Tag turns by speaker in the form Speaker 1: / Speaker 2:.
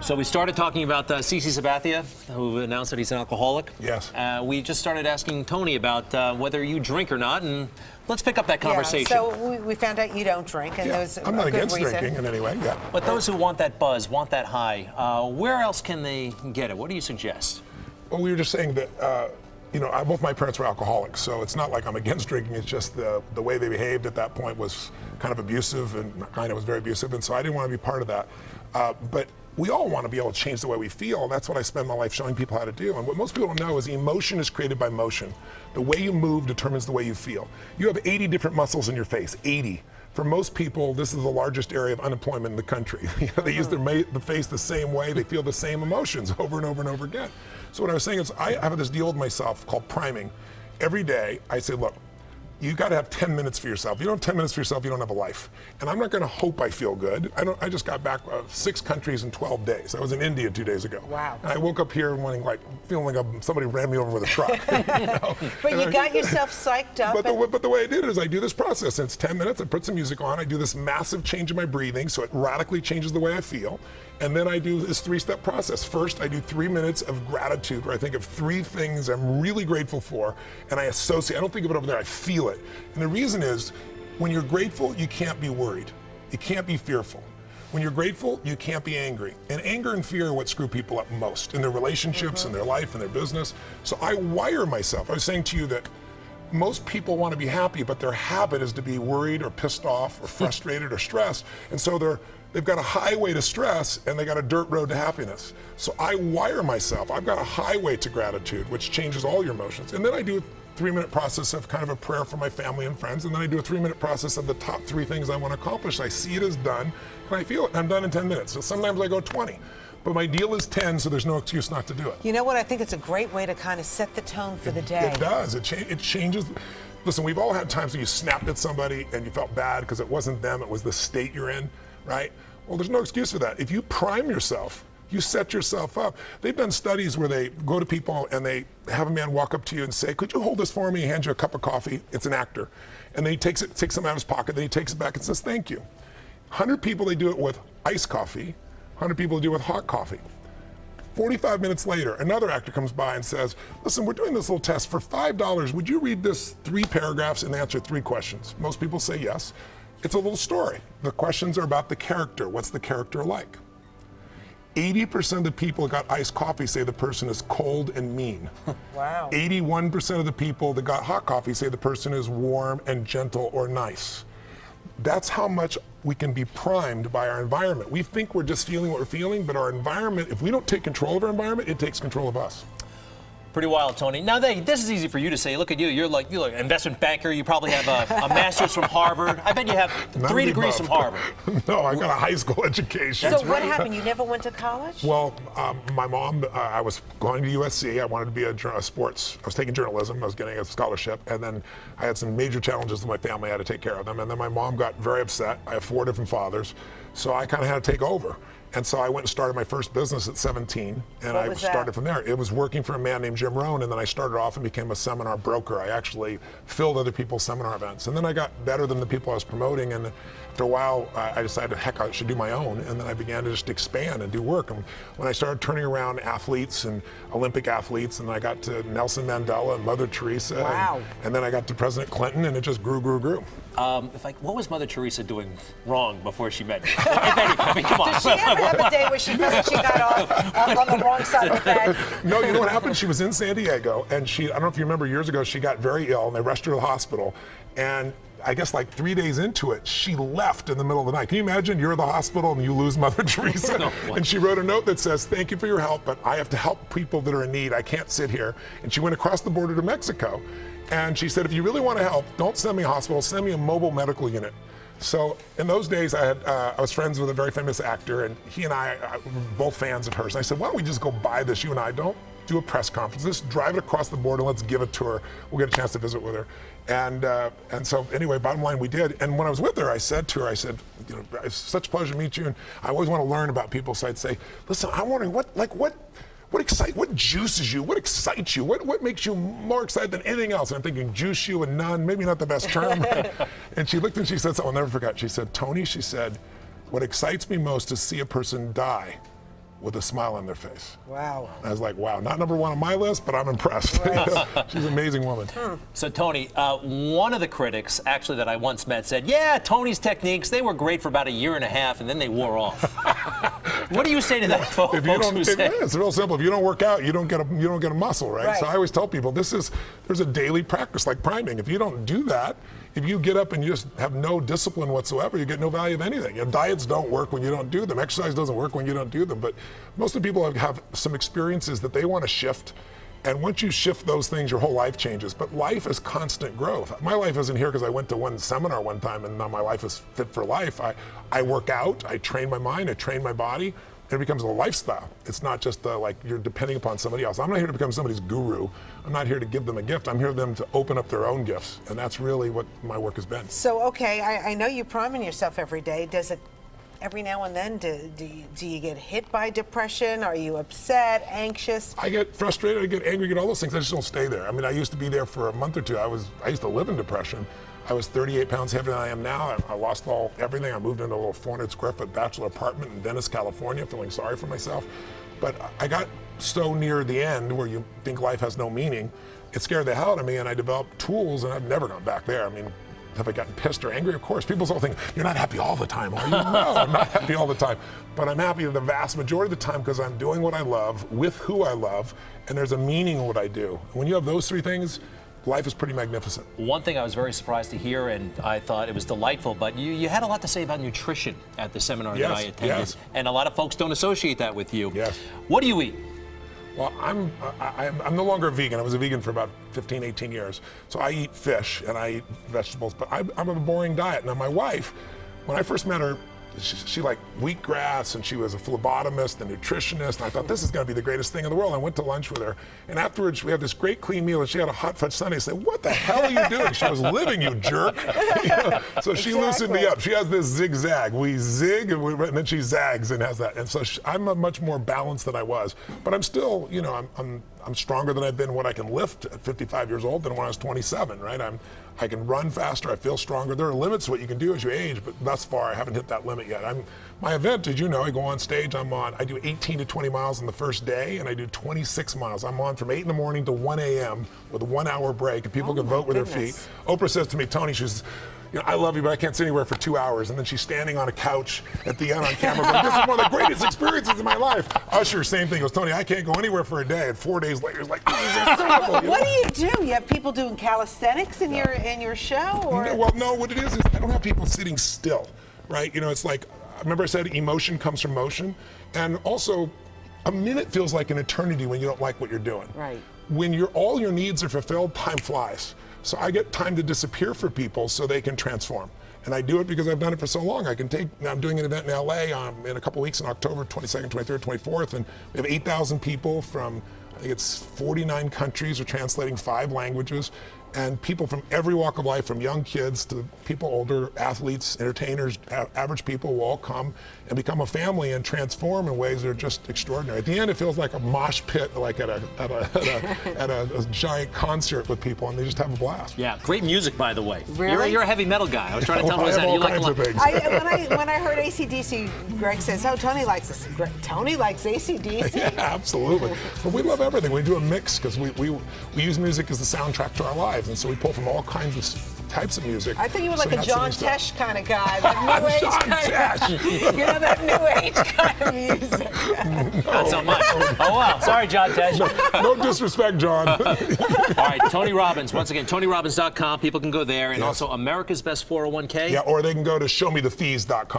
Speaker 1: So we started talking about CC Sabathia, who announced that he's an alcoholic.
Speaker 2: Yes.
Speaker 1: We just started asking Tony about whether you drink or not, and let's pick up that conversation.
Speaker 3: Yeah, so we found out you don't drink, and there's
Speaker 2: I'm not
Speaker 3: a good
Speaker 2: against
Speaker 3: reason.
Speaker 2: drinking in any way, yeah.
Speaker 1: But those who want that buzz, want that high, where else can they get it? What do you suggest?
Speaker 2: Well, we were just saying that, both my parents were alcoholics, so it's not like I'm against drinking, it's just the way they behaved at that point was kind of abusive, and was very abusive, and so I didn't want to be part of that. But we all want to be able to change the way we feel, and that's what I spend my life showing people how to do. And what most people don't know is emotion is created by motion. The way you move determines the way you feel. You have 80 different muscles in your face, 80. For most people, this is the largest area of unemployment in the country. They use the face the same way, they feel the same emotions over and over and over again. So what I was saying is I have this deal with myself called priming. Every day I say, look, you got to have 10 minutes for yourself. If you don't have 10 minutes for yourself, you don't have a life. And I'm not going to hope I feel good. I just got back 6 countries in 12 days. I was in India 2 days ago.
Speaker 3: Wow.
Speaker 2: And I woke up here feeling like somebody ran me over with a truck.
Speaker 3: But you got yourself psyched up.
Speaker 2: But the way I did it is I do this process. And it's 10 minutes. I put some music on. I do this massive change in my breathing, so it radically changes the way I feel. And then I do this 3-step process. First, I do 3 minutes of gratitude, where I think of 3 things I'm really grateful for, and I associate. I don't think of it over there. I feel it. And the reason is, when you're grateful, you can't be worried. You can't be fearful. When you're grateful, you can't be angry. And anger and fear are what screw people up most in their relationships, in their life, in their business. So I wire myself. I was saying to you that most people want to be happy, but their habit is to be worried or pissed off or frustrated or stressed. And so they've got a highway to stress and they got a dirt road to happiness. So I wire myself. I've got a highway to gratitude, which changes all your emotions. And then I do a 3-minute process of kind of a prayer for my family and friends. And then I do a 3-minute process of the top 3 things I want to accomplish. I see it as done and I feel it. I'm done in 10 minutes. So sometimes I go 20. But my deal is 10, so there's no excuse not to do it.
Speaker 3: You know what? I think it's a great way to kind of set the tone for the day.
Speaker 2: It does. It changes. Listen, we've all had times when you snapped at somebody and you felt bad because it wasn't them, it was the state you're in, right? Well, there's no excuse for that. If you prime yourself, you set yourself up. They've done studies where they go to people and they have a man walk up to you and say, could you hold this for me? He hands you a cup of coffee. It's an actor. And then he takes some out of his pocket, then he takes it back and says, thank you. 100 people, they do it with iced coffee. 100 people do it with hot coffee. 45 minutes later, another actor comes by and says, listen, we're doing this little test. For $5, would you read this 3 paragraphs and answer 3 questions? Most people say yes. It's a little story. The questions are about the character. What's the character like? 80% of the people that got iced coffee say the person is cold and mean.
Speaker 3: Wow.
Speaker 2: 81% of the people that got hot coffee say the person is warm and gentle or nice. That's how much we can be primed by our environment. We think we're just feeling what we're feeling, but our environment, if we don't take control of our environment, it takes control of us.
Speaker 1: Pretty wild, Tony. Now, this is easy for you to say. Look at you. You're like an investment banker. You probably have a master's from Harvard. I bet you have 3 degrees from Harvard.
Speaker 2: No, I got a high school education.
Speaker 3: So what happened? You never went to college?
Speaker 2: Well, my mom, I was going to USC. I wanted to be a sports. I was taking journalism. I was getting a scholarship. And then I had some major challenges with my family. I had to take care of them. And then my mom got very upset. I have 4 different fathers. So I kind of had to take over. And so I went and started my first business at 17, and I started from there. It was working for a man named Jim Rohn, and then I started off and became a seminar broker. I actually filled other people's seminar events. And then I got better than the people I was promoting, and after a while, I decided, heck, I should do my own. And then I began to just expand and do work. And when I started turning around athletes and Olympic athletes, and I got to Nelson Mandela and Mother Teresa,
Speaker 3: wow.
Speaker 2: and then I got to President Clinton, and it just grew.
Speaker 1: What was Mother Teresa doing wrong before she met you? If anything, I mean, come on.
Speaker 3: Did she ever have a day where she felt she got off on the wrong side of the bed?
Speaker 2: No, you know what happened? She was in San Diego, and I don't know if you remember, years ago, she got very ill, and they rushed her to the hospital. And I guess like 3 days into it, she left in the middle of the night. Can you imagine you're at the hospital and you lose Mother Teresa?
Speaker 1: No,
Speaker 2: and she wrote a note that says, thank you for your help, but I have to help people that are in need. I can't sit here. And she went across the border to Mexico. And she said, if you really want to help, don't send me a hospital, send me a mobile medical unit. So in those days, I was friends with a very famous actor, and he and I were both fans of hers. And I said, why don't we just go buy this, you and I, don't do a press conference, just drive it across the border, let's give it to her. We'll get a chance to visit with her. And so anyway, bottom line, we did. And when I was with her, I said to her, you know, it's such a pleasure to meet you, and I always want to learn about people. So I'd say, listen, I'm wondering what juices you? What excites you? What makes you more excited than anything else? And I'm thinking juice you and none, maybe not the best term. And she looked and she said something I'll never forget. She said, Tony, she said, what excites me most is see a person die with a smile on their face.
Speaker 3: Wow.
Speaker 2: I was like, wow, not number one on my list, but I'm impressed. She's an amazing woman.
Speaker 1: So Tony, one of the critics actually that I once met said, yeah, Tony's techniques, they were great for about a year and a half and then they wore off. What do you say to that, folks?
Speaker 2: It's real simple. If you don't work out, you don't get a muscle, right? So I always tell people there's a daily practice like priming. If you don't do that, if you get up and you just have no discipline whatsoever, you get no value of anything. Diets don't work when you don't do them. Exercise doesn't work when you don't do them. But most of the people have some experiences that they want to shift. And once you shift those things, your whole life changes. But life is constant growth. My life isn't here because I went to one seminar one time and now my life is fit for life. I work out, I train my mind, I train my body. It becomes a lifestyle. It's not just like you're depending upon somebody else. I'm not here to become somebody's guru. I'm not here to give them a gift. I'm here for them to open up their own gifts. And that's really what my work has been.
Speaker 3: So, okay, I know you priming yourself every day. Does it, every now and then, do you get hit by depression? Are you upset, anxious?
Speaker 2: I get frustrated, I get angry, I get all those things. I just don't stay there. I mean, I used to be there for a month or two. I used to live in depression. I was 38 pounds heavier than I am now. I lost everything. I moved into a little 400 square foot bachelor apartment in Venice, California, feeling sorry for myself. But I got so near the end where you think life has no meaning, it scared the hell out of me and I developed tools and I've never gone back there. I mean, have I gotten pissed or angry? Of course. People still think, you're not happy all the time, are you? No, I'm not happy all the time. But I'm happy the vast majority of the time because I'm doing what I love, with who I love, and there's a meaning in what I do. When you have those three things, life is pretty magnificent.
Speaker 1: One thing I was very surprised to hear, and I thought it was delightful, but you had a lot to say about nutrition at the seminar that I attended.
Speaker 2: Yes.
Speaker 1: And a lot of folks don't associate that with you.
Speaker 2: Yes.
Speaker 1: What do you eat?
Speaker 2: Well, I'm no longer a vegan. I was a vegan for about 15, 18 years. So I eat fish and I eat vegetables, but I'm a boring diet. Now my wife, when I first met her, she liked wheatgrass and she was a phlebotomist and nutritionist. And I thought this is going to be the greatest thing in the world. I went to lunch with her and afterwards we had this great clean meal and she had a hot fudge sundae. I said, what the hell are you doing? She was living, you jerk. You know? So she loosened me up. She has this zigzag. We zig and then she zags and has that. And so I'm a much more balanced than I was. But I'm still, you know, I'm stronger than I've been when I can lift at 55 years old than when I was 27, right? I can run faster, I feel stronger. There are limits to what you can do as you age, but thus far I haven't hit that limit yet. My event, as you know, I go on stage, I do 18 to 20 miles on the first day, and I do 26 miles. I'm on from 8 in the morning to 1 a.m. with a 1 hour break, and people can vote with their feet. Oprah says to me, Tony, she's, you know, I love you, but I can't sit anywhere for 2 hours. And then she's standing on a couch at the end on camera going, this is one of the greatest experiences of my life. Usher, same thing. He goes, Tony, I can't go anywhere for a day. And 4 days later, it's like, this is incredible.
Speaker 3: What do you do? You have people doing calisthenics in your show? Or?
Speaker 2: No, well, no, what it is I don't have people sitting still, right? You know, it's like, remember I said emotion comes from motion? And also, a minute feels like an eternity when you don't like what you're doing.
Speaker 3: Right.
Speaker 2: When all your needs are fulfilled, time flies. So I get time to disappear for people so they can transform. And I do it because I've done it for so long. I'm doing an event in LA in a couple weeks in October, 22nd, 23rd, 24th, and we have 8,000 people from, I think it's 49 countries. We're translating 5 languages. And people from every walk of life, from young kids to people older, athletes, entertainers, average people will all come and become a family and transform in ways that are just extraordinary. At the end, it feels like a mosh pit, like at a giant concert with people, and they just have a blast.
Speaker 1: Yeah, great music, by the way.
Speaker 3: Really?
Speaker 1: You're a heavy metal guy. I was trying to tell him
Speaker 2: I have
Speaker 1: that.
Speaker 2: all
Speaker 1: You like
Speaker 2: kinds of things.
Speaker 3: When I heard AC/DC, Greg says, oh, Tony likes this. Tony likes AC/DC?
Speaker 2: Yeah, absolutely. But we love everything. We do a mix because we use music as the soundtrack to our lives. And so we pull from all kinds of types of music.
Speaker 3: I think you were like a John Tesh kind of guy, that new age
Speaker 2: John
Speaker 3: kind
Speaker 2: Tesh.
Speaker 3: of, you know, that new age kind of music.
Speaker 1: Not so much. Oh, wow. Sorry, John Tesh.
Speaker 2: No disrespect, John.
Speaker 1: All right, Tony Robbins. Once again, TonyRobbins.com. People can go there. And also America's Best 401k.
Speaker 2: Yeah, or they can go to showmethefees.com.